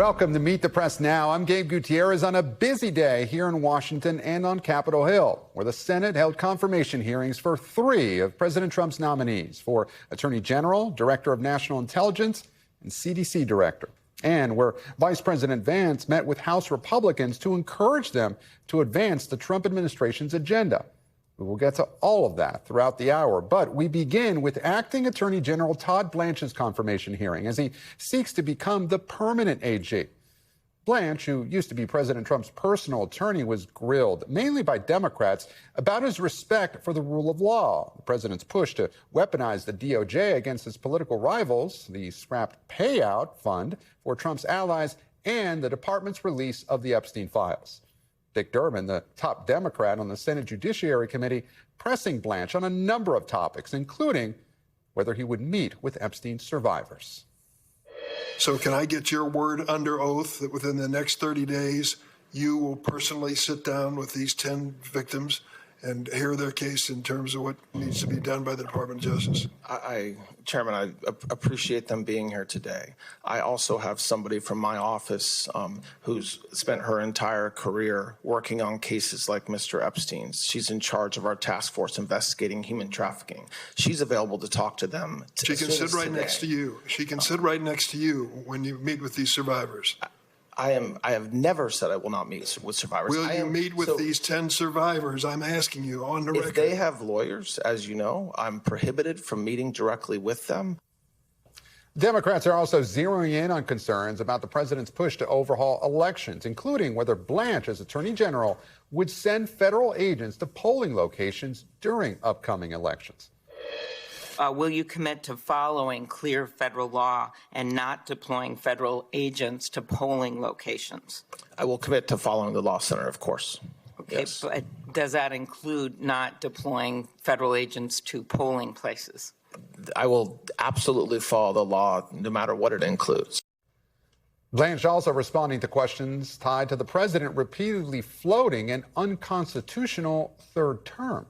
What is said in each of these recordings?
Welcome to Meet the Press Now. I'm Gabe Gutierrez on a busy day here in Washington and on Capitol Hill, where the Senate held confirmation hearings for 3 of President Trump's nominees for Attorney General, Director of National Intelligence, and CDC Director, and where Vice President Vance met with House Republicans to encourage them to advance the Trump administration's agenda. We will get to all of that throughout the hour, but we begin with Acting Attorney General Todd Blanche's confirmation hearing as he seeks to become the permanent AG. Blanche, who used to be President Trump's personal attorney, was grilled, mainly by Democrats, about his respect for the rule of law, the president's push to weaponize the DOJ against his political rivals, the scrapped payout fund for Trump's allies, and the department's release of the Epstein files. Dick Durbin, the top Democrat on the Senate Judiciary Committee, pressing Blanche on a number of topics, including whether he would meet with Epstein's survivors. So can I get your word under oath that within the next 30 days, you will personally sit down with these 10 victims and hear their case in terms of what needs to be done by the Department of Justice? Chairman, I appreciate them being here today. I also have somebody from my office who's spent her entire career working on cases like Mr. Epstein's. She's in charge of our task force investigating human trafficking. She's available to talk to them. She can sit right next to you. She can sit right next to you when you meet with these survivors. I have never said I will not meet with survivors. Will you meet with these 10 survivors? I'm asking you on the record. If they have lawyers, as you know, I'm prohibited from meeting directly with them. Democrats are also zeroing in on concerns about the president's push to overhaul elections, including whether Blanche, as Attorney General, would send federal agents to polling locations during upcoming elections. Will you commit to following clear federal law and not deploying federal agents to polling locations? I will commit to following the law, Senator, of course. Okay, yes. But does that include not deploying federal agents to polling places? I will absolutely follow the law, no matter what it includes. Blanche also responding to questions tied to the president repeatedly floating an unconstitutional third term.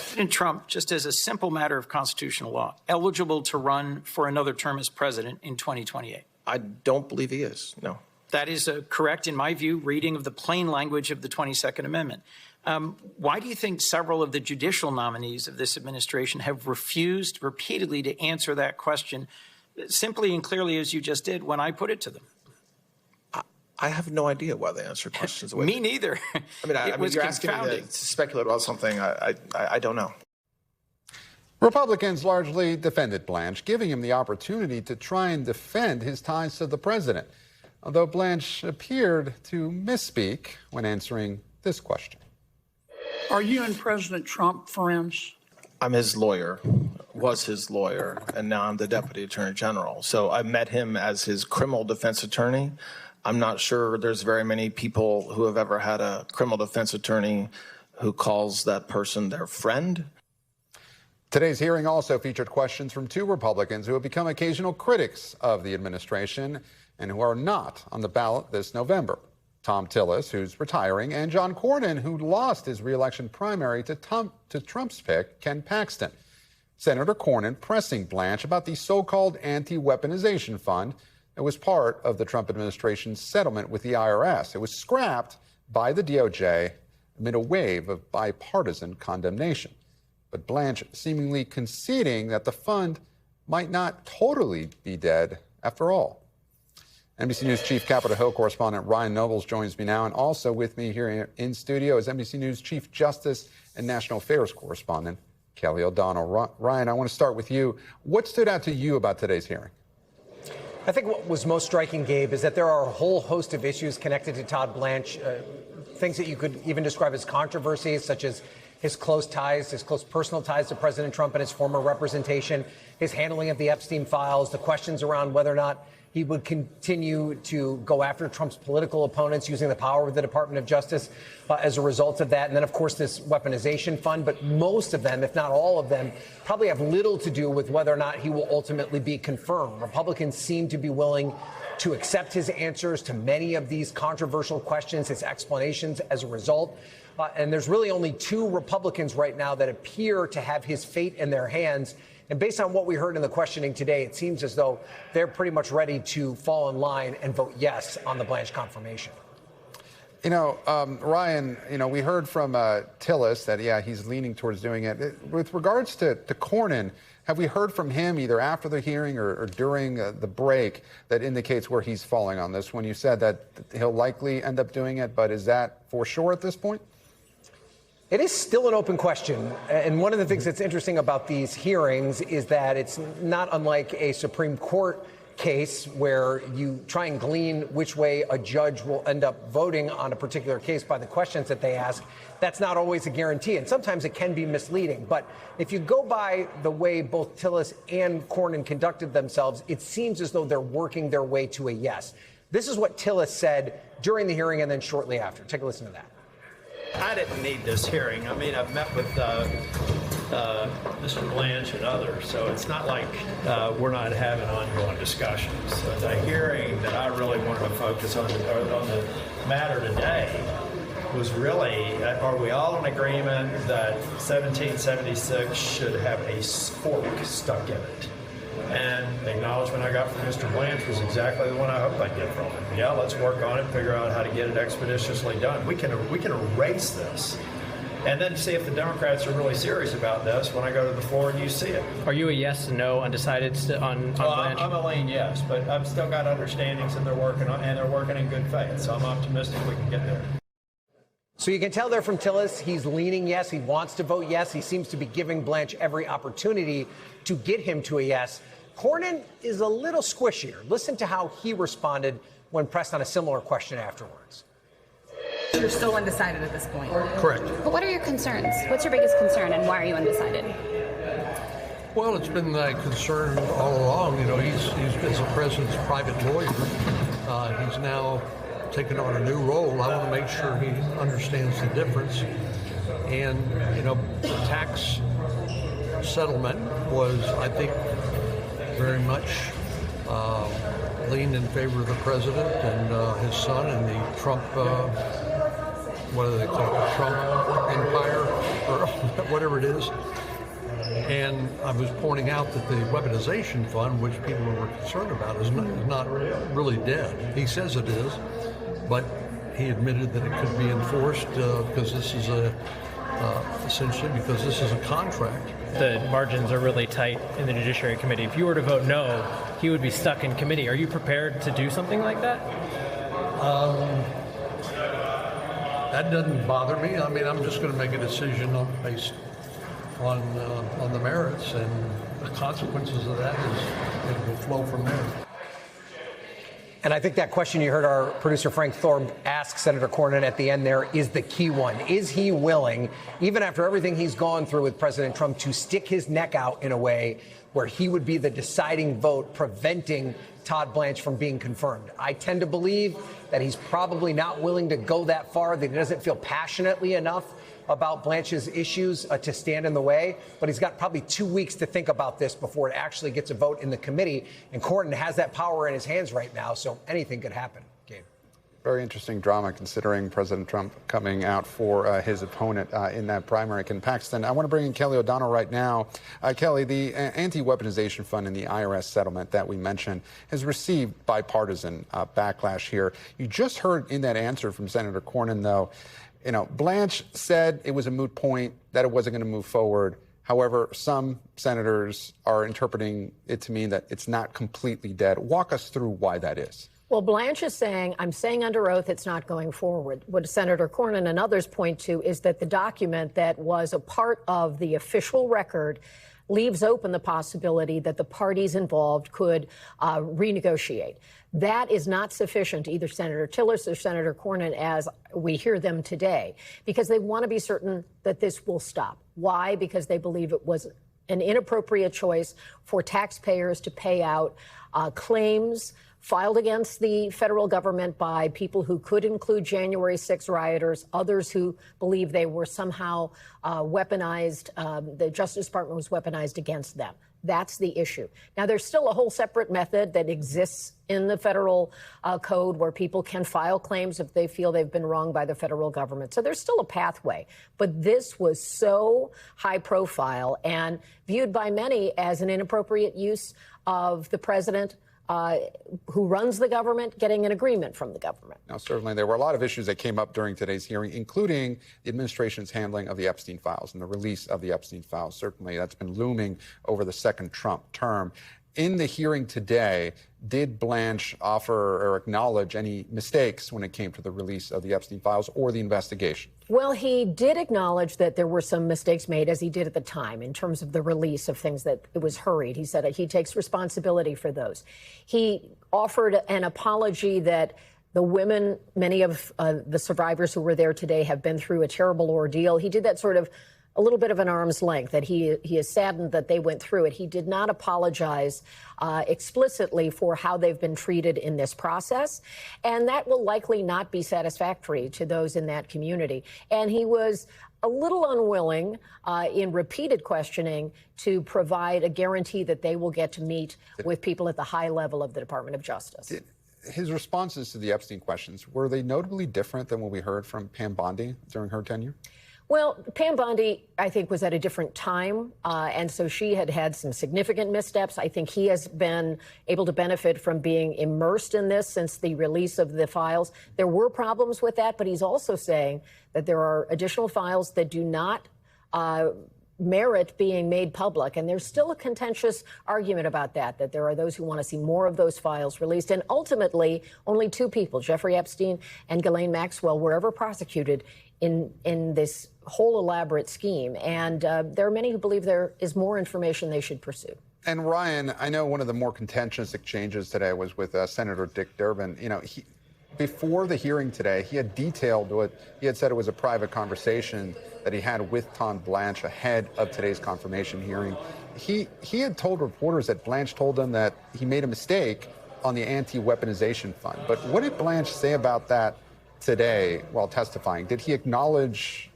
President Trump, just as a simple matter of constitutional law, eligible to run for another term as president in 2028? I don't believe he is, no. That is a correct, in my view, reading of the plain language of the 22nd Amendment. Why do you think several of the judicial nominees of this administration have refused repeatedly to answer that question simply and clearly as you just did when I put it to them? I have no idea why they answer questions the way Me neither. I mean, you're asking me to speculate about something I don't know. Republicans largely defended Blanche, giving him the opportunity to try and defend his ties to the president, although Blanche appeared to misspeak when answering this question. Are you and President Trump friends? I'm his lawyer, was his lawyer, and now I'm the Deputy Attorney General. So I met him as his criminal defense attorney. I'm not sure there's very many people who have ever had a criminal defense attorney who calls that person their friend. Today's hearing also featured questions from 2 Republicans who have become occasional critics of the administration and who are not on the ballot this November. Tom Tillis, who's retiring, and John Cornyn, who lost his re-election primary to Trump's pick, Ken Paxton. Senator Cornyn pressing Blanche about the so-called anti-weaponization fund. It was part of the Trump administration's settlement with the IRS. It was scrapped by the DOJ amid a wave of bipartisan condemnation. But Blanche seemingly conceding that the fund might not totally be dead after all. NBC News Chief Capitol Hill correspondent Ryan Nobles joins me now, and also with me here in studio is NBC News Chief Justice and National Affairs correspondent Kelly O'Donnell. Ryan, I want to start with you. What stood out to you about today's hearing? I think what was most striking, Gabe, is that there are a whole host of issues connected to Todd Blanche, things that you could even describe as controversies, such as his close personal ties to President Trump and his former representation, his handling of the Epstein files, the questions around whether or not he would continue to go after Trump's political opponents using the power of the Department of Justice as a result of that. And then, of course, this weaponization fund. But most of them, if not all of them, probably have little to do with whether or not he will ultimately be confirmed. Republicans seem to be willing to accept his answers to many of these controversial questions, his explanations as a result. And there's really only 2 Republicans right now that appear to have his fate in their hands. And based on what we heard in the questioning today, it seems as though they're pretty much ready to fall in line and vote yes on the Blanche confirmation. You know, Ryan, you know, we heard from Tillis that, yeah, he's leaning towards doing it. With regards to Cornyn, have we heard from him either after the hearing or during the break that indicates where he's falling on this? When you said that he'll likely end up doing it, but is that for sure at this point? It is still an open question. And one of the things that's interesting about these hearings is that it's not unlike a Supreme Court case where you try and glean which way a judge will end up voting on a particular case by the questions that they ask. That's not always a guarantee, and sometimes it can be misleading. But if you go by the way both Tillis and Cornyn conducted themselves, it seems as though they're working their way to a yes. This is what Tillis said during the hearing and then shortly after. Take a listen to that. I didn't need this hearing. I mean, I've met with Mr. Blanche and others, so it's not like we're not having ongoing discussions. So the hearing that I really wanted to focus on the matter today was really, are we all in agreement that 1776 should have a fork stuck in it? And the acknowledgement I got from Mr. Blanche was exactly the one I hoped I'd get from him. Yeah, let's work on it, figure out how to get it expeditiously done. We can erase this, and then see if the Democrats are really serious about this when I go to the floor and you see it. Are you a yes and no undecided on Blanche? I'm a lean yes, but I've still got understandings that they're working on, and they're working in good faith. So I'm optimistic we can get there. So you can tell there from Tillis, he's leaning yes. He wants to vote yes. He seems to be giving Blanche every opportunity to get him to a yes. Cornyn is a little squishier. Listen to how he responded when pressed on a similar question afterwards. You're still undecided at this point. Correct. But what are your concerns? What's your biggest concern, and why are you undecided? Well, it's been a concern all along. You know, he's as the president's private lawyer. He's now taken on a new role. I want to make sure he understands the difference. And, you know, the tax settlement was, I think, very much leaned in favor of the president and his son and the Trump, what do they call it, Trump empire, or whatever it is. And I was pointing out that the weaponization fund, which people were concerned about, is not really dead. He says it is, but he admitted that it could be enforced because this is essentially because this is a contract. The margins are really tight in the Judiciary Committee. If you were to vote no, he would be stuck in committee. Are you prepared to do something like that? That doesn't bother me. I mean, I'm just going to make a decision based on the merits, and the consequences of that is it will flow from there. And I think that question you heard our producer Frank Thorpe ask Senator Cornyn at the end there is the key one. Is he willing, even after everything he's gone through with President Trump, to stick his neck out in a way where he would be the deciding vote preventing Todd Blanche from being confirmed? I tend to believe that he's probably not willing to go that far, that he doesn't feel passionately enough about Blanche's issues to stand in the way, but he's got probably 2 weeks to think about this before it actually gets a vote in the committee. And Cornyn has that power in his hands right now, so anything could happen. Gabe. Very interesting drama considering President Trump coming out for his opponent in that primary in Paxton. I want to bring in Kelly O'Donnell right now. Kelly, the anti-weaponization fund in the IRS settlement that we mentioned has received bipartisan backlash here. You just heard in that answer from Senator Cornyn, though, you know, Blanche said it was a moot point, that it wasn't going to move forward. However, some senators are interpreting it to mean that it's not completely dead. Walk us through why that is. Well, Blanche is saying, I'm saying under oath it's not going forward. What Senator Cornyn and others point to is that the document that was a part of the official record leaves open the possibility that the parties involved could renegotiate. That is not sufficient, either Senator Tillis or Senator Cornyn, as we hear them today, because they want to be certain that this will stop. Why? Because they believe it was an inappropriate choice for taxpayers to pay out claims filed against the federal government by people who could include January 6 rioters, others who believe they were somehow weaponized, the Justice Department was weaponized against them. That's the issue. Now, there's still a whole separate method that exists in the federal code where people can file claims if they feel they've been wronged by the federal government. So there's still a pathway. But this was so high profile and viewed by many as an inappropriate use of the president who runs the government getting an agreement from the government. Now, certainly there were a lot of issues that came up during today's hearing, including the administration's handling of the Epstein files and the release of the Epstein files. Certainly that's been looming over the second Trump term. In the hearing today, did Blanche offer or acknowledge any mistakes when it came to the release of the Epstein files or the investigation? Well, he did acknowledge that there were some mistakes made, as he did at the time, in terms of the release of things that it was hurried. He said he takes responsibility for those. He offered an apology that the women, many of the survivors who were there today, have been through a terrible ordeal. He did that sort of a little bit of an arm's length, that he is saddened that they went through it. He did not apologize explicitly for how they've been treated in this process, and that will likely not be satisfactory to those in that community. And he was a little unwilling in repeated questioning to provide a guarantee that they will get to meet with people at the high level of the Department of Justice. His responses to the Epstein questions, were they notably different than what we heard from Pam Bondi during her tenure? Well, Pam Bondi, I think, was at a different time, and so she had some significant missteps. I think he has been able to benefit from being immersed in this since the release of the files. There were problems with that, but he's also saying that there are additional files that do not merit being made public. And there's still a contentious argument about that there are those who want to see more of those files released. And ultimately, only two people, Jeffrey Epstein and Ghislaine Maxwell, were ever prosecuted in this whole elaborate scheme. And there are many who believe there is more information they should pursue. And Ryan, I know one of the more contentious exchanges today was with Senator Dick Durbin. You know, before the hearing today, he had detailed what he had said it was a private conversation that he had with Todd Blanche ahead of today's confirmation hearing. He had told reporters that Blanche told him that he made a mistake on the anti-weaponization fund. But what did Blanche say about that today while testifying? Did he acknowledge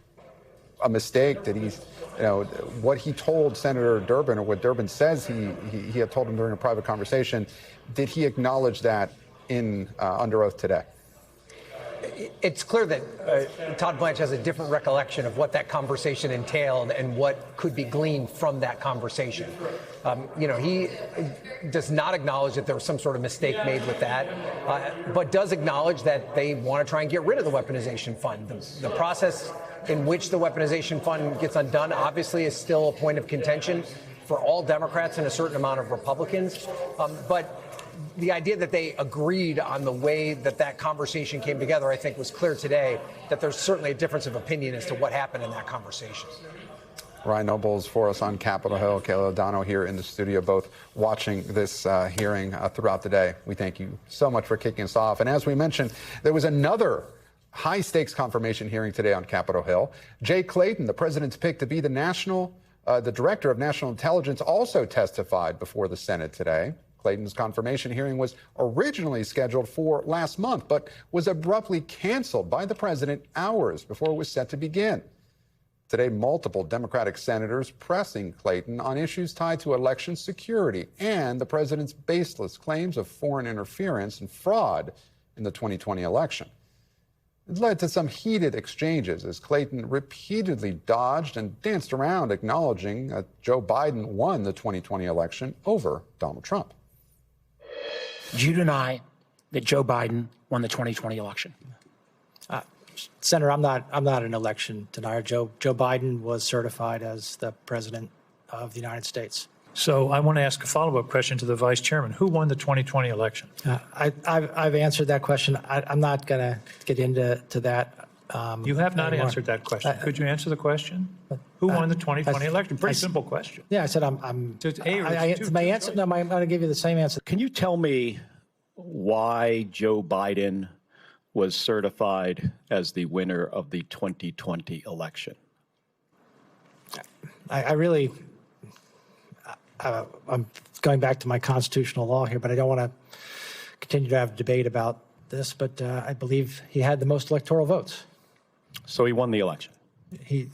a mistake? Did he, what he told Senator Durbin, or what Durbin says he had told him during a private conversation, did he acknowledge that in under oath today? It's clear that Todd Blanche has a different recollection of what that conversation entailed and what could be gleaned from that conversation. He does not acknowledge that there was some sort of mistake made with that, but does acknowledge that they want to try and get rid of the weaponization fund. The process in which the weaponization fund gets undone obviously is still a point of contention for all Democrats and a certain amount of Republicans. But the idea that they agreed on the way that conversation came together, I think, was clear today that there's certainly a difference of opinion as to what happened in that conversation. Ryan Nobles for us on Capitol Hill, Kayla O'Donnell here in the studio, both watching this hearing throughout the day. We thank you so much for kicking us off. And as we mentioned, there was another high-stakes confirmation hearing today on Capitol Hill. Jay Clayton, the president's pick to be the director of national intelligence, also testified before the Senate today. Clayton's confirmation hearing was originally scheduled for last month, but was abruptly canceled by the president hours before it was set to begin. Today, multiple Democratic senators pressing Clayton on issues tied to election security and the president's baseless claims of foreign interference and fraud in the 2020 election. It led to some heated exchanges as Clayton repeatedly dodged and danced around acknowledging that Joe Biden won the 2020 election over Donald Trump. Do you deny that Joe Biden won the 2020 election? Senator, I'm not an election denier. Joe Biden was certified as the president of the United States. So I want to ask a follow-up question to the vice chairman. Who won the 2020 election? I've answered that question. I'm not going to get into that. You have not answered that question. Could you answer the question? Who won the 2020 election? Pretty simple question. Yeah, I said I'm my answer. No, I'm going to give you the same answer. Can you tell me why Joe Biden was certified as the winner of the 2020 election? I'm going back to my constitutional law here, but I don't want to continue to have a debate about this. But I believe he had the most electoral votes. So he won the election? He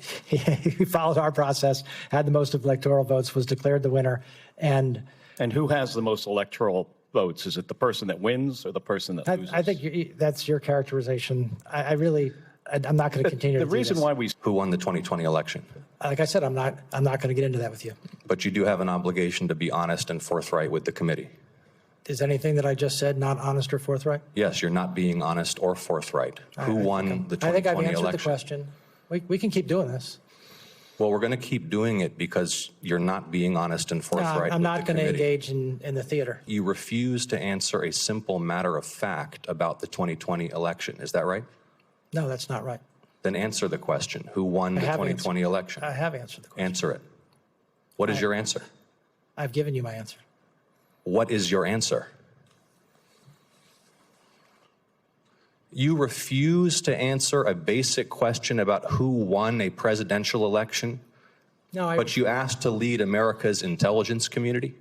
followed our process, had the most electoral votes, was declared the winner, and who has the most electoral votes? Is it the person that wins or the person that loses? I think that's your characterization. I'm not going to continue. The reason why who won the 2020 election? Like I said, I'm not going to get into that with you. But you do have an obligation to be honest and forthright with the committee. Is anything that I just said not honest or forthright? Yes, you're not being honest or forthright. Who won the 2020 election? I think I've answered the question. We can keep doing this. Well, we're going to keep doing it because you're not being honest and forthright. I'm not going to engage in the theater. You refuse to answer a simple matter of fact about the 2020 election. Is that right? No, that's not right. Then answer the question. Who won the 2020 election? I have answered the question. Answer it. What is your answer? I've given you my answer. What is your answer? You refuse to answer a basic question about who won a presidential election, but you asked to lead America's intelligence community?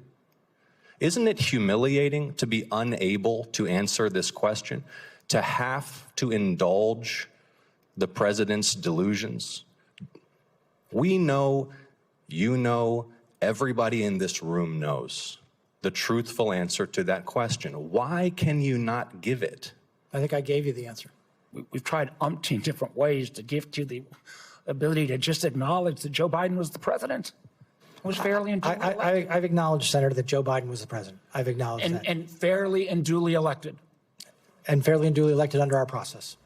Isn't it humiliating to be unable to answer this question, to have to indulge the president's delusions? We know, you know, everybody in this room knows the truthful answer to that question. Why can you not give it? I think I gave you the answer. We've tried umpteen different ways to give you the ability to just acknowledge that Joe Biden was the president. It was fairly and duly elected. I've acknowledged, Senator, that Joe Biden was the president. I've acknowledged that. And fairly and duly elected. And fairly and duly elected under our process.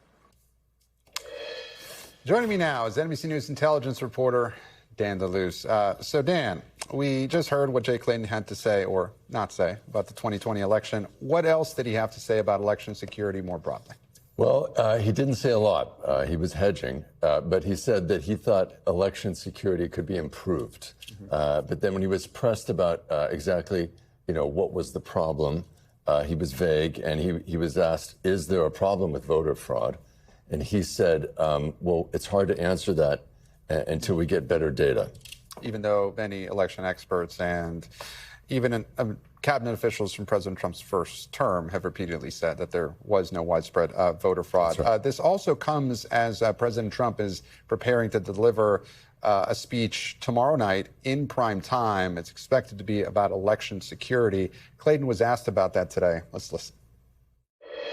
Joining me now is NBC News intelligence reporter Dan DeLuce. So, Dan, we just heard what Jay Clayton had to say or not say about the 2020 election. What else did he have to say about election security more broadly? Well, he didn't say a lot. He was hedging, but he said that he thought election security could be improved. But then when he was pressed about exactly, what was the problem, he was vague, and he was asked, is there a problem with voter fraud? And he said, well, it's hard to answer that until we get better data. Even though many election experts and even cabinet officials from President Trump's first term have repeatedly said that there was no widespread voter fraud. Right. This also comes as President Trump is preparing to deliver a speech tomorrow night in prime time. It's expected to be about election security. Clayton was asked about that today. Let's listen.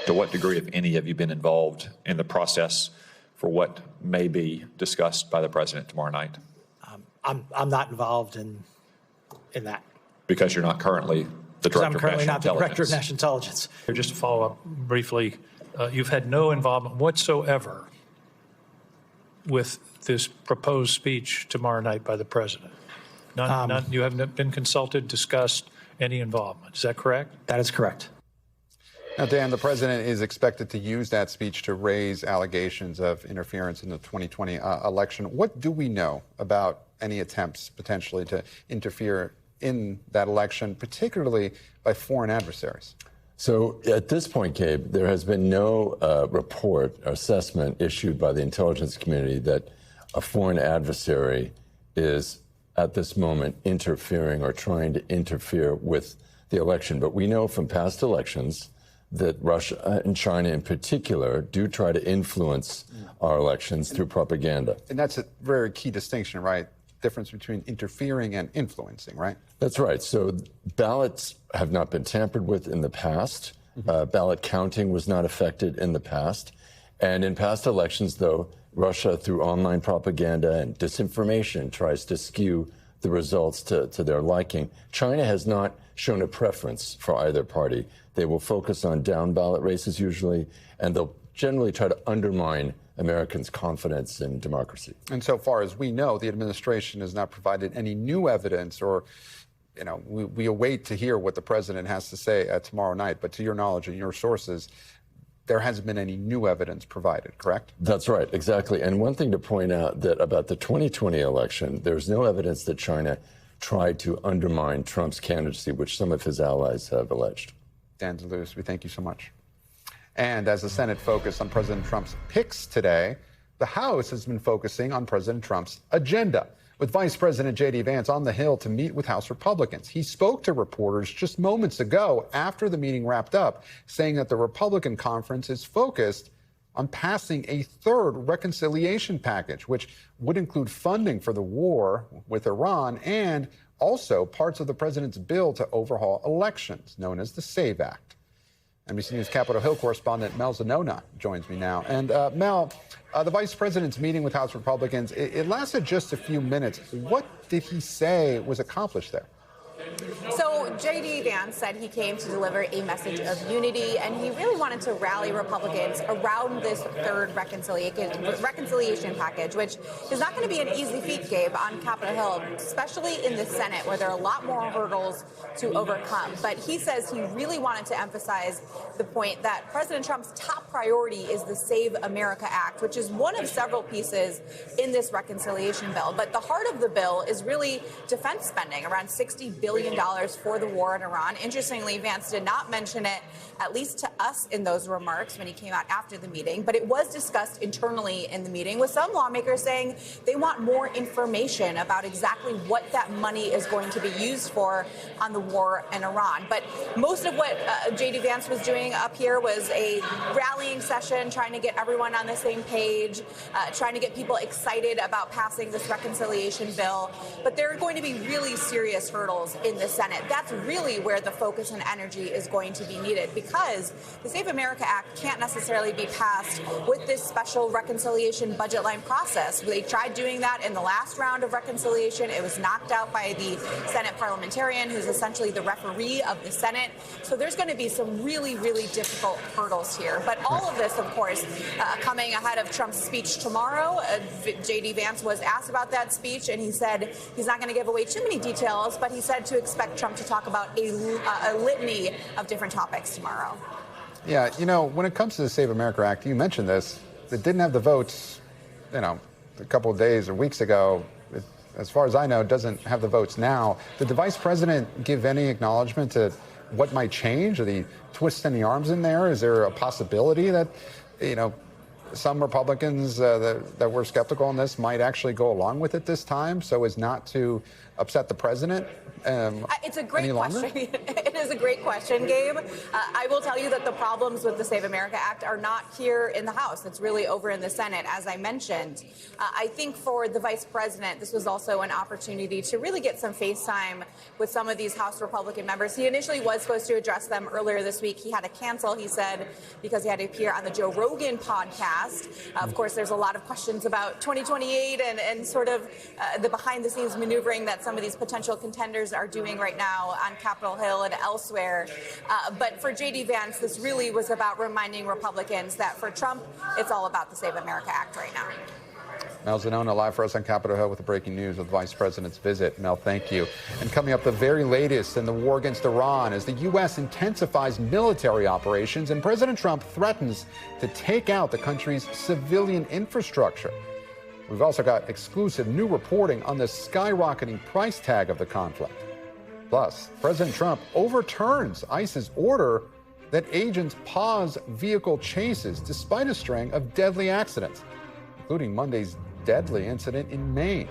To what degree, if any, have you been involved in the process for what may be discussed by the president tomorrow night? I'm not involved in that. Because you're not currently the director of national intelligence. I'm currently not the director of national intelligence. Just to follow up briefly, you've had no involvement whatsoever with this proposed speech tomorrow night by the president. None, you haven't been consulted, discussed any involvement. Is that correct? That is correct. Now, Dan, the president is expected to use that speech to raise allegations of interference in the 2020 election. What do we know about any attempts potentially to interfere in that election, particularly by foreign adversaries? So at this point, Gabe, there has been no report or assessment issued by the intelligence community that a foreign adversary is at this moment interfering or trying to interfere with the election. But we know from past elections that Russia and China in particular do try to influence our elections through propaganda. And that's a very key distinction, right? Difference between interfering and influencing, right? That's right. So ballots have not been tampered with in the past. Ballot counting was not affected in the past. And in past elections, though, Russia, through online propaganda and disinformation, tries to skew the results to their liking. China has not shown a preference for either party. They will focus on down ballot races usually, and they'll generally try to undermine Americans' confidence in democracy. And so far as we know, the administration has not provided any new evidence or, we await to hear what the president has to say tomorrow night. But to your knowledge and your sources, there hasn't been any new evidence provided, correct? That's right, exactly. And one thing to point out that about the 2020 election, there's no evidence that China tried to undermine Trump's candidacy, which some of his allies have alleged. Dan DeLuce, we thank you so much. And as the Senate focused on President Trump's picks today, the House has been focusing on President Trump's agenda, with Vice President J.D. Vance on the Hill to meet with House Republicans. He spoke to reporters just moments ago after the meeting wrapped up, saying that the Republican conference is focused on passing a third reconciliation package, which would include funding for the war with Iran and also parts of the president's bill to overhaul elections, known as the SAVE Act. NBC News Capitol Hill correspondent Mel Zanona joins me now. And Mel, the vice president's meeting with House Republicans, it lasted just a few minutes. What did he say was accomplished there? So J.D. Vance said he came to deliver a message of unity, and he really wanted to rally Republicans around this third reconciliation package, which is not going to be an easy feat, Gabe, on Capitol Hill, especially in the Senate, where there are a lot more hurdles to overcome. But he says he really wanted to emphasize the point that President Trump's top priority is the Save America Act, which is one of several pieces in this reconciliation bill. But the heart of the bill is really defense spending, around $60 billion for the war in Iran. Interestingly, Vance did not mention it, at least to us in those remarks when he came out after the meeting, but it was discussed internally in the meeting, with some lawmakers saying they want more information about exactly what that money is going to be used for on the war in Iran. But most of what J.D. Vance was doing up here was a rallying session, trying to get everyone on the same page, trying to get people excited about passing this reconciliation bill. But there are going to be really serious hurdles in the Senate. That's really where the focus and energy is going to be needed, because the Save America Act can't necessarily be passed with this special reconciliation budget line process. They tried doing that in the last round of reconciliation. It was knocked out by the Senate parliamentarian, who's essentially the referee of the Senate. So there's going to be some really, really difficult hurdles here. But all of this, of course, coming ahead of Trump's speech tomorrow. J.D. Vance was asked about that speech, and he said he's not going to give away too many details, but he said to expect Trump to talk about a litany of different topics tomorrow. Yeah, you know, when it comes to the Save America Act, you mentioned this, it didn't have the votes, you know, a couple of days or weeks ago. It, as far as I know, it doesn't have the votes now. Did the vice president give any acknowledgement to what might change? Are they twisting the arms in there? Is there a possibility that, you know, some Republicans that were skeptical on this might actually go along with it this time so as not to upset the president? It's a great question. It is a great question, Gabe. I will tell you that the problems with the Save America Act are not here in the House. It's really over in the Senate, as I mentioned. I think for the vice president, this was also an opportunity to really get some face time with some of these House Republican members. He initially was supposed to address them earlier this week. He had to cancel, he said, because he had to appear on the Joe Rogan podcast. Of course, there's a lot of questions about 2028 and sort of the behind-the-scenes maneuvering that some of these potential contenders are doing right now on Capitol Hill and elsewhere. But for J.D. Vance, this really was about reminding Republicans that for Trump, it's all about the Save America Act right now. Mel Zanona live for us on Capitol Hill with the breaking news of the vice president's visit. Mel, thank you. And coming up, the very latest in the war against Iran as the U.S. intensifies military operations and President Trump threatens to take out the country's civilian infrastructure. We've also got exclusive new reporting on the skyrocketing price tag of the conflict. Plus, President Trump overturns ICE's order that agents pause vehicle chases despite a string of deadly accidents, including Monday's deadly incident in Maine.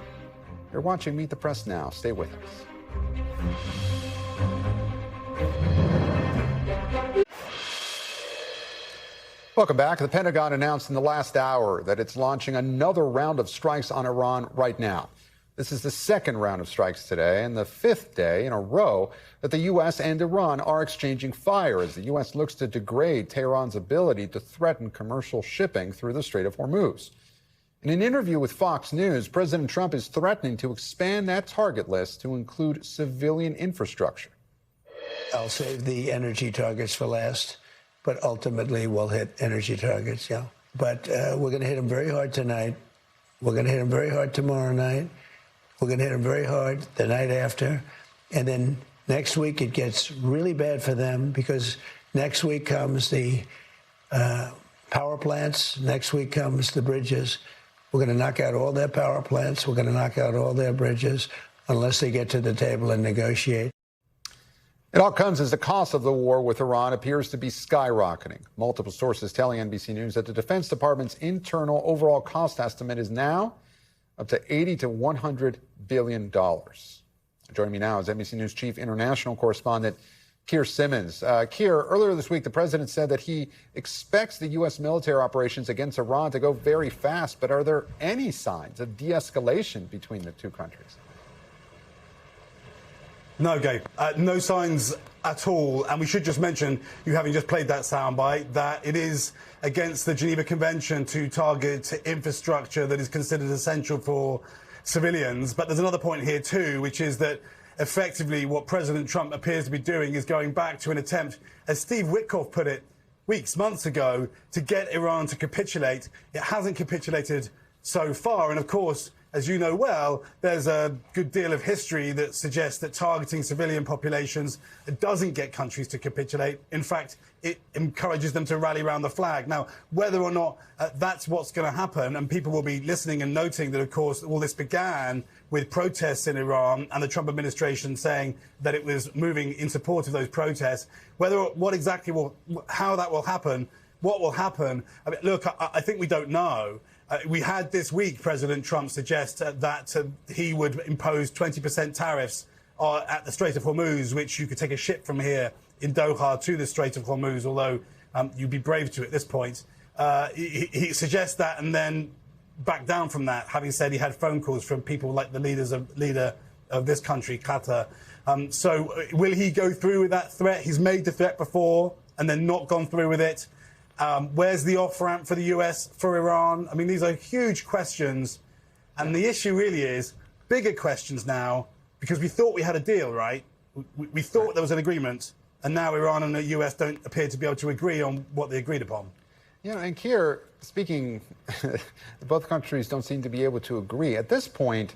You're watching Meet the Press now. Stay with us. Welcome back. The Pentagon announced in the last hour that it's launching another round of strikes on Iran right now. This is the second round of strikes today and the fifth day in a row that the U.S. and Iran are exchanging fire as the U.S. looks to degrade Tehran's ability to threaten commercial shipping through the Strait of Hormuz. In an interview with Fox News, President Trump is threatening to expand that target list to include civilian infrastructure. I'll save the energy targets for last, but ultimately we'll hit energy targets, yeah. But we're going to hit them very hard tonight. We're going to hit them very hard tomorrow night. We're going to hit them very hard the night after. And then next week it gets really bad for them because next week comes the power plants. Next week comes the bridges. We're going to knock out all their power plants. We're going to knock out all their bridges unless they get to the table and negotiate. It all comes as the cost of the war with Iran appears to be skyrocketing. Multiple sources telling NBC News that the Defense Department's internal overall cost estimate is now up to $80 to $100 billion. Joining me now is NBC News chief international correspondent Keir Simmons. Keir, earlier this week, the president said that he expects the U.S. military operations against Iran to go very fast. But are there any signs of de-escalation between the two countries? No, Gabe. No signs at all. And we should just mention, you having just played that soundbite, that it is against the Geneva Convention to target infrastructure that is considered essential for civilians. But there's another point here, too, which is that effectively what President Trump appears to be doing is going back to an attempt, as Steve Witkoff put it months ago, to get Iran to capitulate. It hasn't capitulated so far. And of course, as you know well, there's a good deal of history that suggests that targeting civilian populations doesn't get countries to capitulate. In fact, it encourages them to rally around the flag. Now, whether or not that's what's going to happen, and people will be listening and noting that, of course, all this began with protests in Iran and the Trump administration saying that it was moving in support of those protests. How that will happen, what will happen, I mean, look, I think we don't know. We had this week President Trump suggest that he would impose 20% tariffs at the Strait of Hormuz, which you could take a ship from here in Doha to the Strait of Hormuz, although you'd be brave to at this point. He suggests that and then back down from that, having said he had phone calls from people like the leader of this country, Qatar. So will he go through with that threat? He's made the threat before and then not gone through with it. Where's the off-ramp for the US, for Iran? I mean, these are huge questions. And the issue really is bigger questions now, because we thought we had a deal, right? We thought there was an agreement, and now Iran and the US don't appear to be able to agree on what they agreed upon. You know, and Keir, speaking, both countries don't seem to be able to agree. At this point,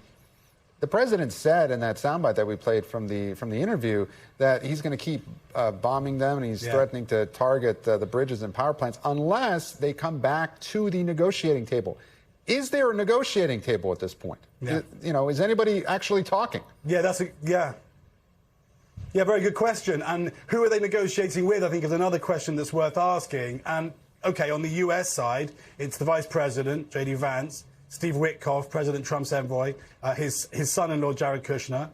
the president said in that soundbite that we played from the interview that he's going to keep bombing them, and he's threatening to target the bridges and power plants unless they come back to the negotiating table. Is there a negotiating table at this point? Yeah. Is anybody actually talking? Yeah, very good question. And who are they negotiating with, I think, is another question that's worth asking. And, OK, on the US side, it's the Vice President, J.D. Vance, Steve Witkoff, President Trump's envoy, his son-in-law, Jared Kushner.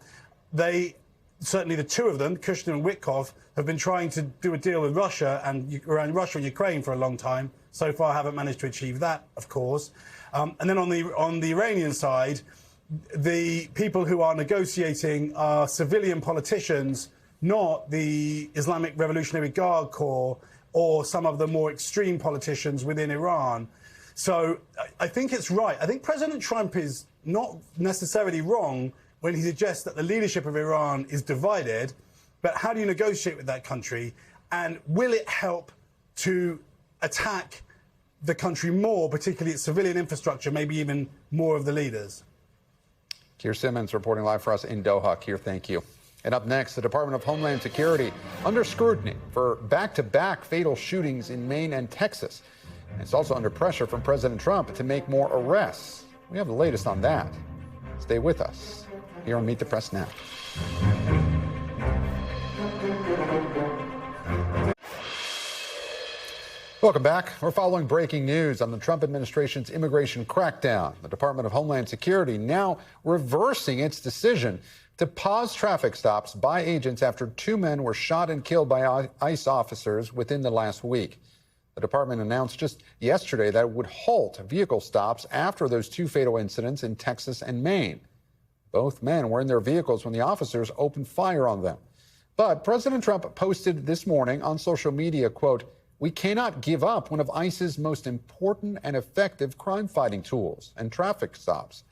Certainly the two of them, Kushner and Witkoff, have been trying to do a deal with Russia and around Russia and Ukraine for a long time. So far, haven't managed to achieve that, of course. And then on the Iranian side, the people who are negotiating are civilian politicians, not the Islamic Revolutionary Guard Corps or some of the more extreme politicians within Iran. So I think it's right. I think President Trump is not necessarily wrong when he suggests that the leadership of Iran is divided, but how do you negotiate with that country? And will it help to attack the country more, particularly its civilian infrastructure, maybe even more of the leaders? Keir Simmons reporting live for us in Doha. Keir, thank you. And up next, the Department of Homeland Security under scrutiny for back-to-back fatal shootings in Maine and Texas. And it's also under pressure from President Trump to make more arrests. We have the latest on that. Stay with us here on Meet the Press Now. Welcome back. We're following breaking news on the Trump administration's immigration crackdown. The Department of Homeland Security now reversing its decision to pause traffic stops by agents after two men were shot and killed by ICE officers within the last week. The department announced just yesterday that it would halt vehicle stops after those two fatal incidents in Texas and Maine. Both men were in their vehicles when the officers opened fire on them. But President Trump posted this morning on social media, quote, "We cannot give up one of ICE's most important and effective crime-fighting tools and traffic stops,"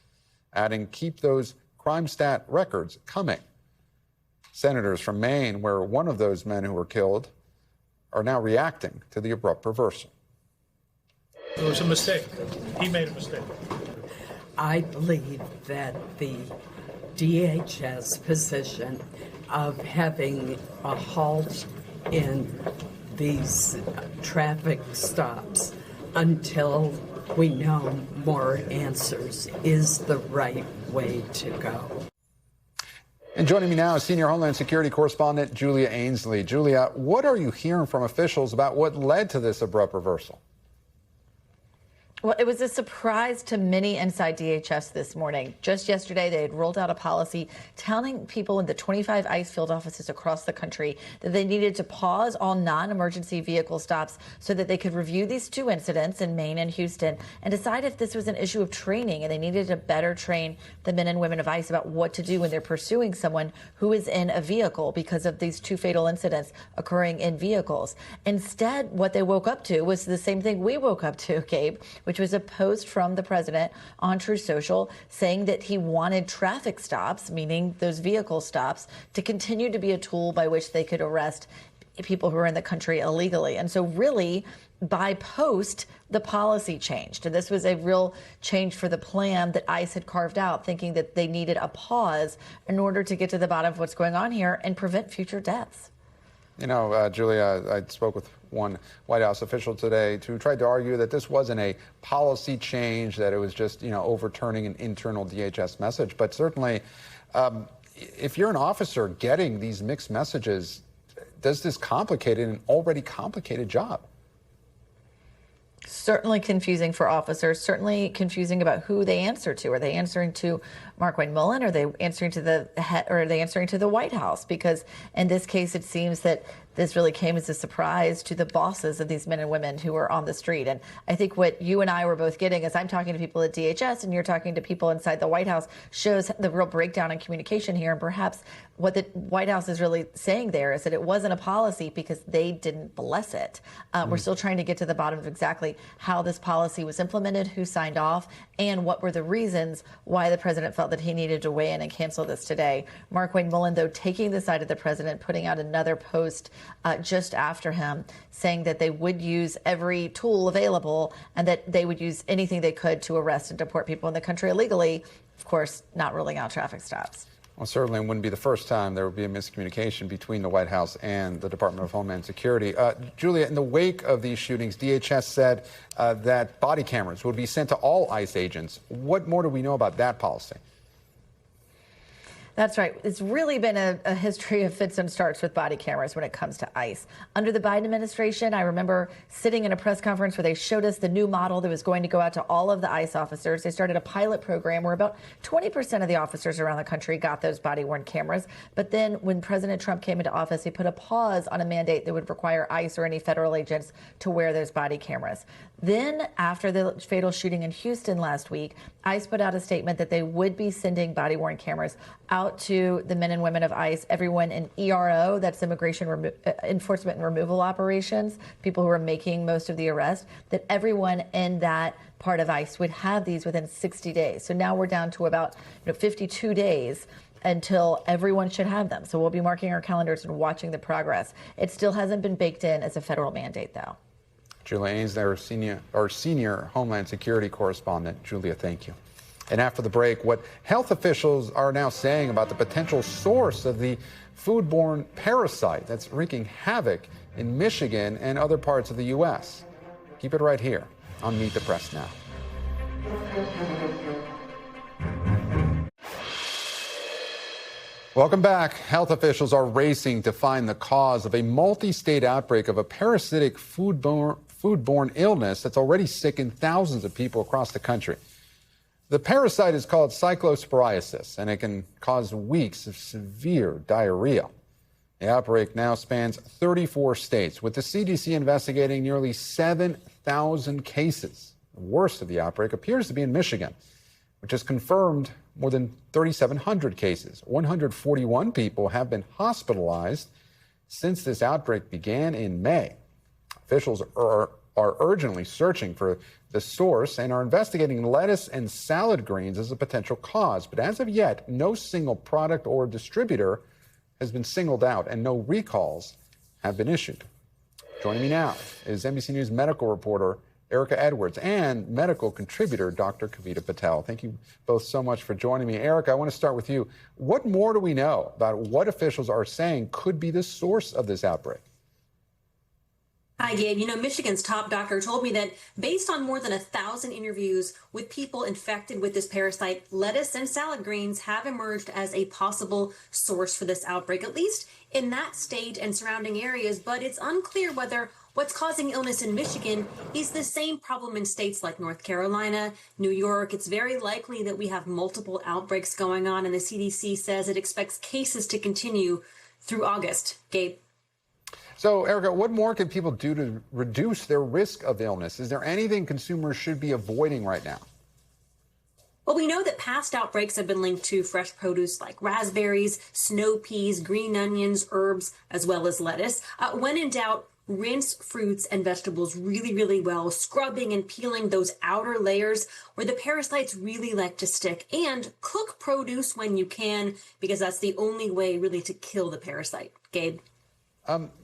adding, "Keep those crime stat records coming." Senators from Maine, where one of those men who were killed, are now reacting to the abrupt reversal. It was a mistake. He made a mistake. I believe that the DHS position of having a halt in these traffic stops until we know more answers is the right way to go. And joining me now is Senior Homeland Security Correspondent Julia Ainsley. Julia, what are you hearing from officials about what led to this abrupt reversal? Well, it was a surprise to many inside DHS this morning. Just yesterday, they had rolled out a policy telling people in the 25 ICE field offices across the country that they needed to pause all non-emergency vehicle stops so that they could review these two incidents in Maine and Houston and decide if this was an issue of training, and they needed to better train the men and women of ICE about what to do when they're pursuing someone who is in a vehicle because of these two fatal incidents occurring in vehicles. Instead, what they woke up to was the same thing we woke up to, Gabe, which was a post from the president on Truth Social saying that he wanted traffic stops, meaning those vehicle stops, to continue to be a tool by which they could arrest people who are in the country illegally. And so really, by post, the policy changed. And this was a real change for the plan that ICE had carved out, thinking that they needed a pause in order to get to the bottom of what's going on here and prevent future deaths. You know, Julia, I spoke with one White House official today who tried to argue that this wasn't a policy change, that it was just, overturning an internal DHS message. But certainly, if you're an officer getting these mixed messages, does this complicate an already complicated job? Certainly confusing for officers, certainly confusing about who they answer to. Are they answering to Markwayne Mullin? Are they answering to the head, or are they answering to the White House? Because in this case, it seems that this really came as a surprise to the bosses of these men and women who were on the street. And I think what you and I were both getting is I'm talking to people at DHS and you're talking to people inside the White House shows the real breakdown in communication here. And perhaps what the White House is really saying there is that it wasn't a policy because they didn't bless it. We're still trying to get to the bottom of exactly how this policy was implemented, who signed off, and what were the reasons why the president felt that he needed to weigh in and cancel this today. Markwayne Mullin, though, taking the side of the president, putting out another post just after him, saying that they would use every tool available and that they would use anything they could to arrest and deport people in the country illegally, of course, not ruling out traffic stops. Well, certainly it wouldn't be the first time there would be a miscommunication between the White House and the Department of Homeland Security. Julia, in the wake of these shootings, DHS said that body cameras would be sent to all ICE agents. What more do we know about that policy? That's right. It's really been a history of fits and starts with body cameras when it comes to ICE. Under the Biden administration, I remember sitting in a press conference where they showed us the new model that was going to go out to all of the ICE officers. They started a pilot program where about 20% of the officers around the country got those body-worn cameras. But then when President Trump came into office, he put a pause on a mandate that would require ICE or any federal agents to wear those body cameras. Then, after the fatal shooting in Houston last week, ICE put out a statement that they would be sending body-worn cameras out to the men and women of ICE, everyone in ERO, that's Immigration Enforcement and Removal Operations, people who are making most of the arrest, that everyone in that part of ICE would have these within 60 days. So now we're down to about 52 days until everyone should have them. So we'll be marking our calendars and watching the progress. It still hasn't been baked in as a federal mandate, though. Julia Ains, our senior Homeland Security correspondent. Julia, thank you. And after the break, what health officials are now saying about the potential source of the foodborne parasite that's wreaking havoc in Michigan and other parts of the U.S. Keep it right here on Meet the Press Now. Welcome back. Health officials are racing to find the cause of a multi-state outbreak of a parasitic foodborne illness that's already sickened thousands of people across the country. The parasite is called cyclosporiasis, and it can cause weeks of severe diarrhea. The outbreak now spans 34 states, with the CDC investigating nearly 7,000 cases. The worst of the outbreak appears to be in Michigan, which has confirmed more than 3,700 cases. 141 people have been hospitalized since this outbreak began in May. Officials are urgently searching for the source and are investigating lettuce and salad greens as a potential cause. But as of yet, no single product or distributor has been singled out and no recalls have been issued. Joining me now is NBC News medical reporter Erica Edwards and medical contributor Dr. Kavita Patel. Thank you both so much for joining me. Erica, I want to start with you. What more do we know about what officials are saying could be the source of this outbreak? Hi, Gabe. Michigan's top doctor told me that based on more than 1,000 interviews with people infected with this parasite, lettuce and salad greens have emerged as a possible source for this outbreak, at least in that state and surrounding areas. But it's unclear whether What's causing illness in Michigan is the same problem in states like North Carolina, New York. It's very likely that we have multiple outbreaks going on, and the CDC says it expects cases to continue through August. Gabe. So, Erica, what more can people do to reduce their risk of illness? Is there anything consumers should be avoiding right now? Well, we know that past outbreaks have been linked to fresh produce like raspberries, snow peas, green onions, herbs, as well as lettuce. When in doubt, rinse fruits and vegetables really, really well, scrubbing and peeling those outer layers where the parasites really like to stick. And cook produce when you can, because that's the only way really to kill the parasite. Gabe?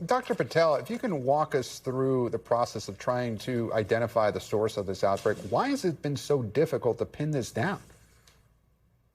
Dr. Patel, if you can walk us through the process of trying to identify the source of this outbreak, why has it been so difficult to pin this down?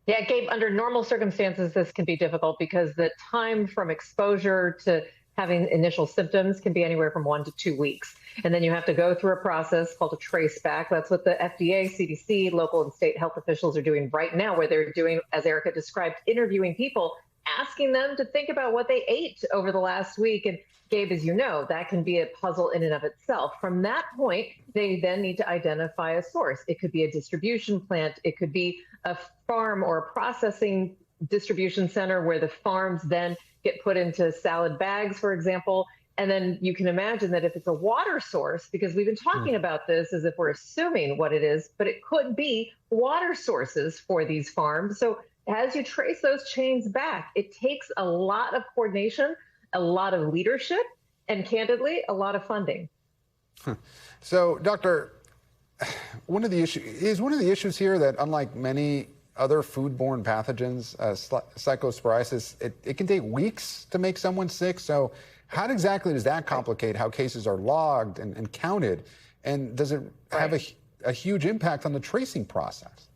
Yeah, Gabe, under normal circumstances, this can be difficult because the time from exposure to having initial symptoms can be anywhere from 1 to 2 weeks. And then you have to go through a process called a trace back. That's what the FDA, CDC, local and state health officials are doing right now, where they're doing, as Erica described, interviewing people, asking them to think about what they ate over the last week. And Gabe, as you know, that can be a puzzle in and of itself. From that point, they then need to identify a source. It could be a distribution plant. It could be a farm or a processing distribution center where the farms then get put into salad bags, for example. And then you can imagine that if it's a water source, because we've been talking about this as if we're assuming what it is, but it could be water sources for these farms. So as you trace those chains back, it takes a lot of coordination, a lot of leadership, and candidly, a lot of funding. So, Doctor, one of the issues here that, unlike many other foodborne pathogens, cyclosporiasis, it can take weeks to make someone sick. So how exactly does that complicate how cases are logged and counted? And does it have a huge impact on the tracing process?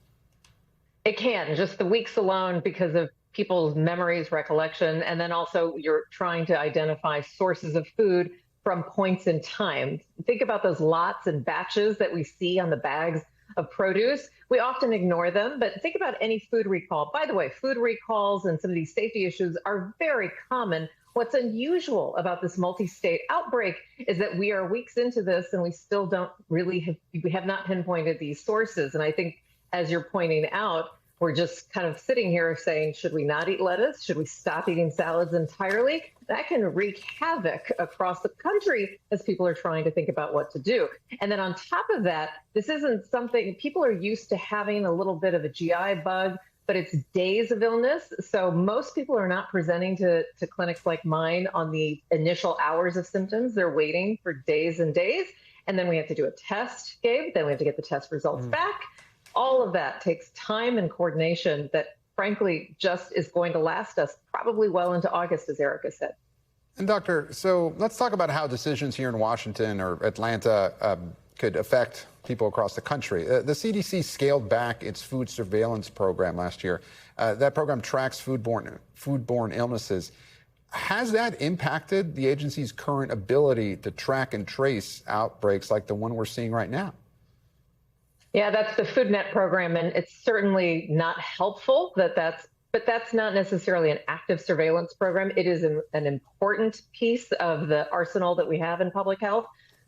It can, just the weeks alone, because of people's memories, recollection, and then also you're trying to identify sources of food from points in time. Think about those lots and batches that we see on the bags of produce. We often ignore them, but think about any food recall. By the way, food recalls and some of these safety issues are very common. What's unusual about this multi-state outbreak is that we are weeks into this and we still don't really we have not pinpointed these sources. And I think, as you're pointing out, we're just kind of sitting here saying, should we not eat lettuce? Should we stop eating salads entirely? That can wreak havoc across the country as people are trying to think about what to do. And then on top of that, this isn't something people are used to having a little bit of a GI bug, but it's days of illness. So most people are not presenting to clinics like mine on the initial hours of symptoms. They're waiting for days and days. And then we have to do a test, Gabe. Then we have to get the test results back. All of that takes time and coordination that, frankly, just is going to last us probably well into August, as Erica said. And Doctor, so let's talk about how decisions here in Washington or Atlanta could affect people across the country. The CDC scaled back its food surveillance program last year. That program tracks foodborne illnesses. Has that impacted the agency's current ability to track and trace outbreaks like the one we're seeing right now? Yeah, that's the FoodNet program, and it's certainly not helpful but that's not necessarily an active surveillance program. It is an important piece of the arsenal that we have in public health,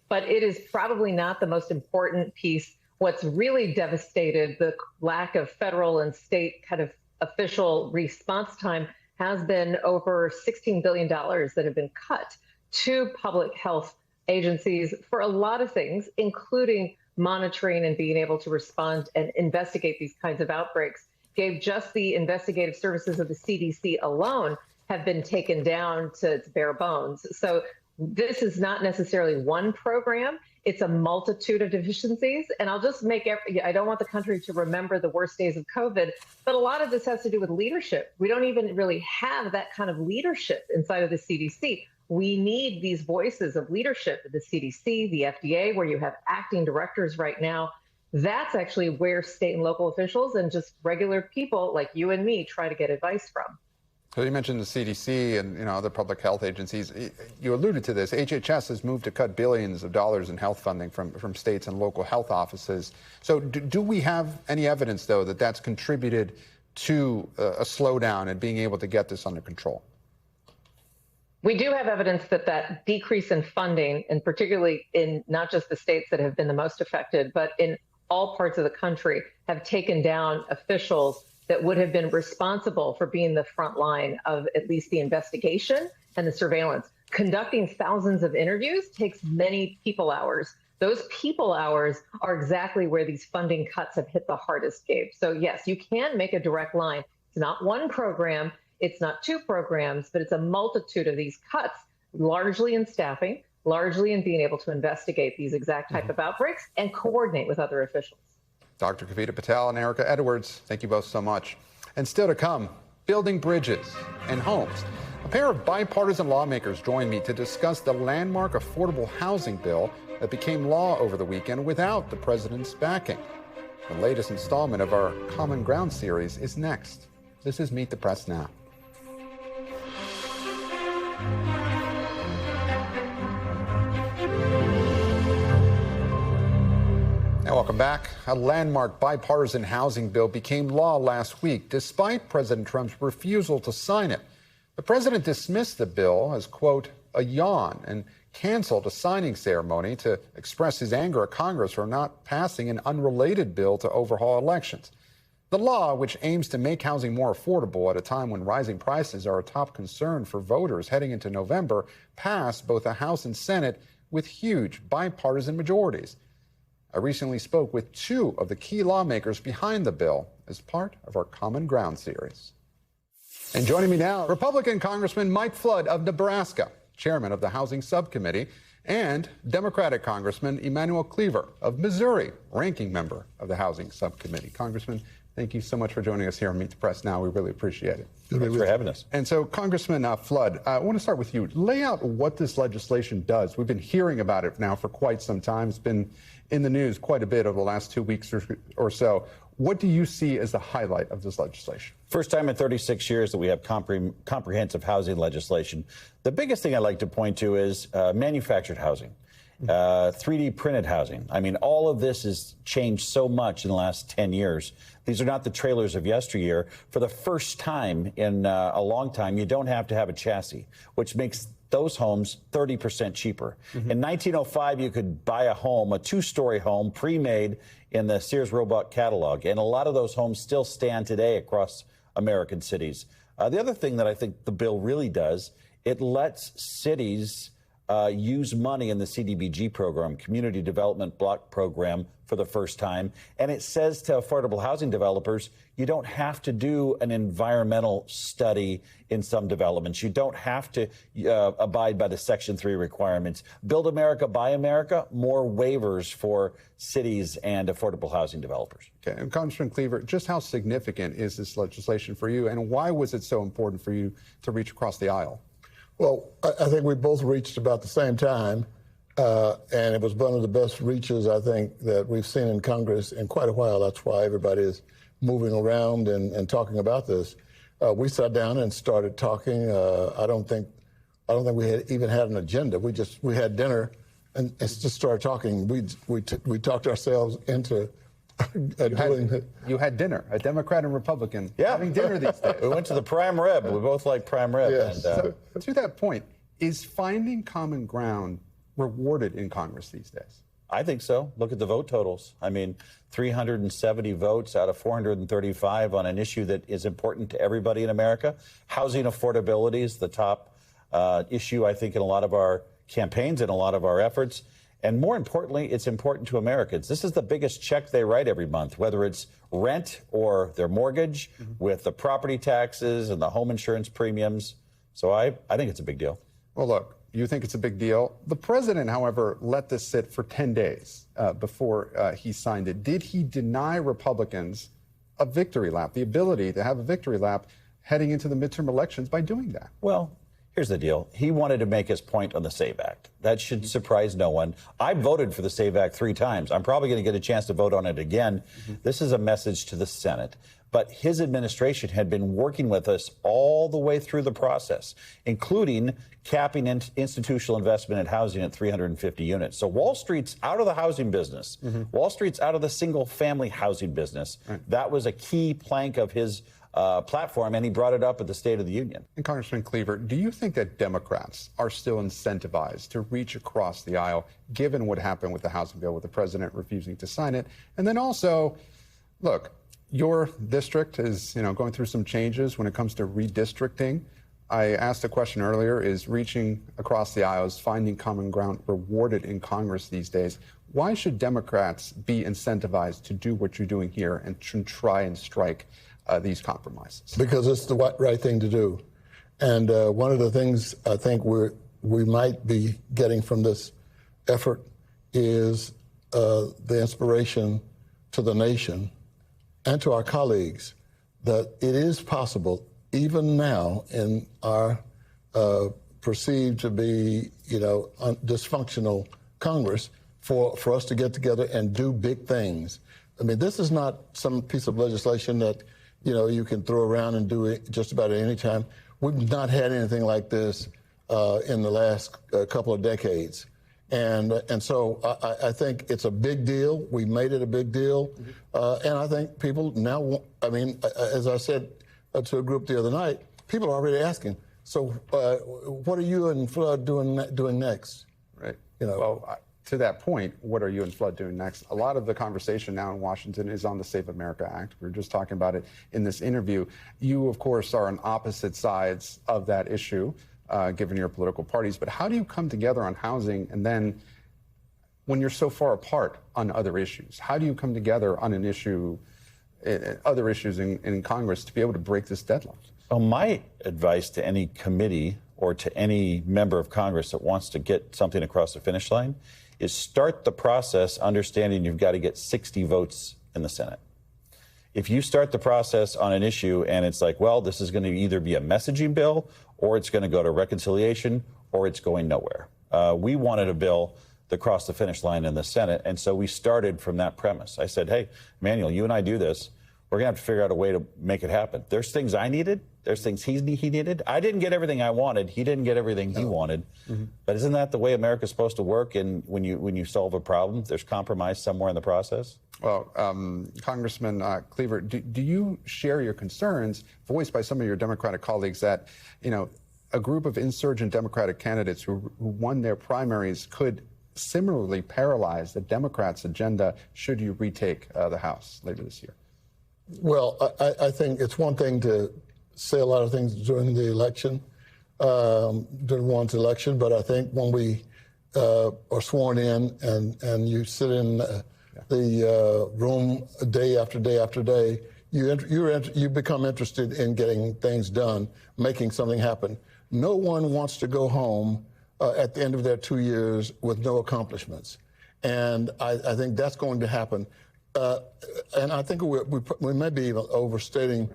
but it is probably not the most important piece. What's really devastated the lack of federal and state kind of official response time has been over $16 billion that have been cut to public health agencies for a lot of things, including monitoring and being able to respond and investigate these kinds of outbreaks. Gabe, just the investigative services of the CDC alone have been taken down to its bare bones. So this is not necessarily one program. It's a multitude of deficiencies. And I'll just I don't want the country to remember the worst days of COVID, but a lot of this has to do with leadership. We don't even really have that kind of leadership inside of the CDC. We need these voices of leadership at the CDC, the FDA, where you have acting directors right now. That's actually where state and local officials and just regular people like you and me try to get advice from. So you mentioned the CDC and other public health agencies. You alluded to this. HHS has moved to cut billions of dollars in health funding from states and local health offices. So do we have any evidence, though, that that's contributed to a slowdown in being able to get this under control? We do have evidence that that decrease in funding, and particularly in not just the states that have been the most affected, but in all parts of the country, have taken down officials that would have been responsible for being the front line of at least the investigation and the surveillance. Conducting thousands of interviews takes many people hours. Those people hours are exactly where these funding cuts have hit the hardest, Gabe. So yes, you can make a direct line. It's not one program, it's not two programs, but it's a multitude of these cuts, largely in staffing, largely in being able to investigate these exact type of outbreaks and coordinate with other officials. Dr. Kavita Patel and Erica Edwards, thank you both so much. And still to come, building bridges and homes. A pair of bipartisan lawmakers joined me to discuss the landmark affordable housing bill that became law over the weekend without the president's backing. The latest installment of our Common Ground series is next. This is Meet the Press Now. Now, welcome back. A landmark bipartisan housing bill became law last week, despite President Trump's refusal to sign it. The president dismissed the bill as, quote, a yawn, and canceled a signing ceremony to express his anger at Congress for not passing an unrelated bill to overhaul elections. The law, which aims to make housing more affordable at a time when rising prices are a top concern for voters heading into November, passed both the House and Senate with huge bipartisan majorities. I recently spoke with two of the key lawmakers behind the bill as part of our Common Ground series. And joining me now, Republican Congressman Mike Flood of Nebraska, chairman of the Housing Subcommittee, and Democratic Congressman Emanuel Cleaver of Missouri, ranking member of the Housing Subcommittee. Congressman, thank you so much for joining us here on Meet the Press Now. We really appreciate it. Thanks for having us. And so, Congressman Flood, I want to start with you. Lay out what this legislation does. We've been hearing about it now for quite some time. It's been in the news quite a bit over the last 2 weeks or so. What do you see as the highlight of this legislation? First time in 36 years that we have comprehensive housing legislation. The biggest thing I'd like to point to is manufactured housing, 3D printed housing. I mean, all of this has changed so much in the last 10 years. These are not the trailers of yesteryear. For the first time in a long time, you don't have to have a chassis, which makes those homes 30% cheaper. In 1905, you could buy a home, a two-story home, pre-made in the Sears Roebuck catalog, and a lot of those homes still stand today across American cities. The other thing that I think the bill really does, it lets cities use money in the CDBG program, Community Development Block Program, for the first time. And it says to affordable housing developers, you don't have to do an environmental study in some developments. You don't have to abide by the Section 3 requirements. Build America, Buy America, more waivers for cities and affordable housing developers. Okay, and Congressman Cleaver, just how significant is this legislation for you, and why was it so important for you to reach across the aisle? Well, I think we both reached about the same time, and it was one of the best reaches, I think, that we've seen in Congress in quite a while. That's why everybody is moving around and talking about this. We sat down and started talking. I don't think we had even had an agenda. We had dinner and just started talking. We talked ourselves into You had dinner, a Democrat and Republican having dinner these days. We went to the prime rib. We both like prime rib. Yes. So, to that point, is finding common ground rewarded in Congress these days? I think so. Look at the vote totals. I mean, 370 votes out of 435 on an issue that is important to everybody in America. Housing affordability is the top issue, I think, in a lot of our campaigns and a lot of our efforts. And more importantly, it's important to Americans. This is the biggest check they write every month, whether it's rent or their mortgage, with the property taxes and the home insurance premiums. So I think it's a big deal. Well, look, you think it's a big deal. The president, however, let this sit for 10 days before he signed it. Did he deny Republicans a victory lap, the ability to have a victory lap heading into the midterm elections by doing that? Well, here's the deal. He wanted to make his point on the SAVE Act. That should surprise no one. I voted for the SAVE Act 3 times. I'm probably going to get a chance to vote on it again. This is a message to the Senate. But his administration had been working with us all the way through the process, including capping institutional investment in housing at 350 units. So Wall Street's out of the housing business. Wall Street's out of the single-family housing business. That was a key plank of his platform, and he brought it up at the State of the Union. And Congressman Cleaver, do you think that Democrats are still incentivized to reach across the aisle, given what happened with the housing bill, with the president refusing to sign it? And then also, look, your district is, going through some changes when it comes to redistricting. I asked a question earlier, is reaching across the aisles, finding common ground rewarded in Congress these days? Why should Democrats be incentivized to do what you're doing here and try and strike these compromises? Because it's the right thing to do. And one of the things I think we might be getting from this effort is the inspiration to the nation and to our colleagues that it is possible, even now in our perceived to be, dysfunctional Congress, for us to get together and do big things. I mean, this is not some piece of legislation that, you can throw around and do it just about at any time. We've not had anything like this in the last couple of decades. And so I think it's a big deal. We made it a big deal. And I think people now, as I said to a group the other night, people are already asking, so what are you and Flood doing next? Right. Well, to that point, what are you and Flood doing next? A lot of the conversation now in Washington is on the Save America Act. We were just talking about it in this interview. You, of course, are on opposite sides of that issue, given your political parties. But how do you come together on housing, and then when you're so far apart on other issues, how do you come together on an issue, other issues in Congress, to be able to break this deadlock? Well, my advice to any committee or to any member of Congress that wants to get something across the finish line is start the process understanding you've got to get 60 votes in the Senate. If you start the process on an issue and it's like, well, this is going to either be a messaging bill or it's going to go to reconciliation or it's going nowhere. We wanted a bill that crossed the finish line in the Senate, and so we started from that premise. I said, hey, Emanuel, you and I do this. We're going to have to figure out a way to make it happen. There's things I needed. There's things he needed. I didn't get everything I wanted. He didn't get everything he wanted. Mm-hmm. But isn't that the way America's supposed to work? And when you solve a problem, there's compromise somewhere in the process? Well, Congressman Cleaver, do you share your concerns voiced by some of your Democratic colleagues that, a group of insurgent Democratic candidates who won their primaries could similarly paralyze the Democrats' agenda should you retake the House later this year? Well, I think it's one thing to say a lot of things during the election, during one's election, but I think when we are sworn in and you sit in the room day after day after day, you become interested in getting things done, making something happen. No one wants to go home at the end of their 2 years with no accomplishments. And I think that's going to happen. And I think we may be even overstating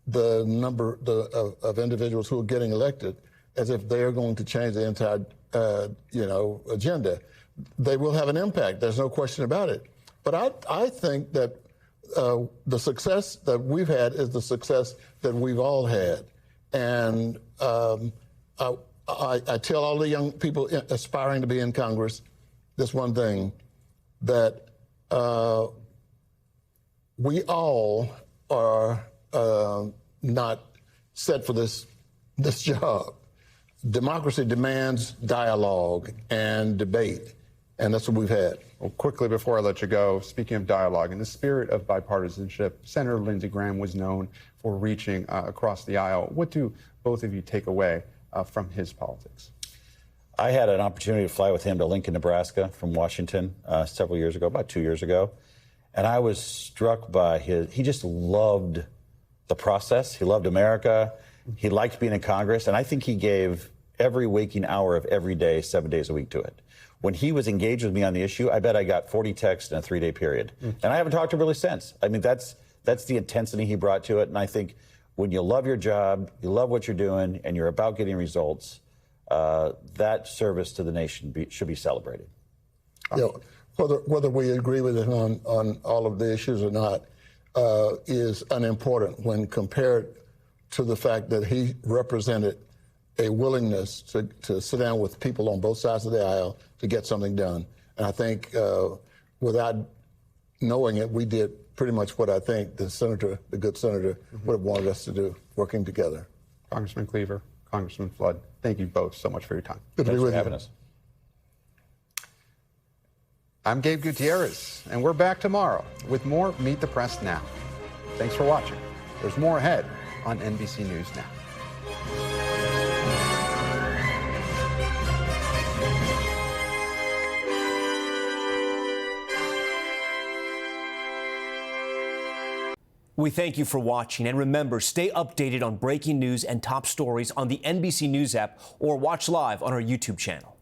the number of individuals who are getting elected as if they're going to change the entire, agenda. They will have an impact. There's no question about it. But I think that the success that we've had is the success that we've all had. And I tell all the young people aspiring to be in Congress this one thing, that we all are not set for this job. Democracy demands dialogue and debate, and that's what we've had. Well, quickly before I let you go, speaking of dialogue, in the spirit of bipartisanship, Senator Lindsey Graham was known for reaching across the aisle. What do both of you take away from his politics? I had an opportunity to fly with him to Lincoln, Nebraska from Washington several years ago, about 2 years ago. And I was struck by he just loved the process. He loved America. He liked being in Congress. And I think he gave every waking hour of every day, 7 days a week to it. When he was engaged with me on the issue, I bet I got 40 texts in a 3-day period. And I haven't talked to him really since. I mean, that's the intensity he brought to it. And I think when you love your job, you love what you're doing, and you're about getting results, that service to the nation should be celebrated. Whether we agree with him on all of the issues or not is unimportant when compared to the fact that he represented a willingness to sit down with people on both sides of the aisle to get something done. And I think without knowing it, we did pretty much what I think the senator, the good senator, would have wanted us to do, working together. Congressman Cleaver, Congressman Flood, thank you both so much for your time. Good to be with having you. us. I'm Gabe Gutierrez, and we're back tomorrow with more Meet the Press Now. Thanks for watching. There's more ahead on NBC News Now. We thank you for watching, and remember, stay updated on breaking news and top stories on the NBC News app or watch live on our YouTube channel.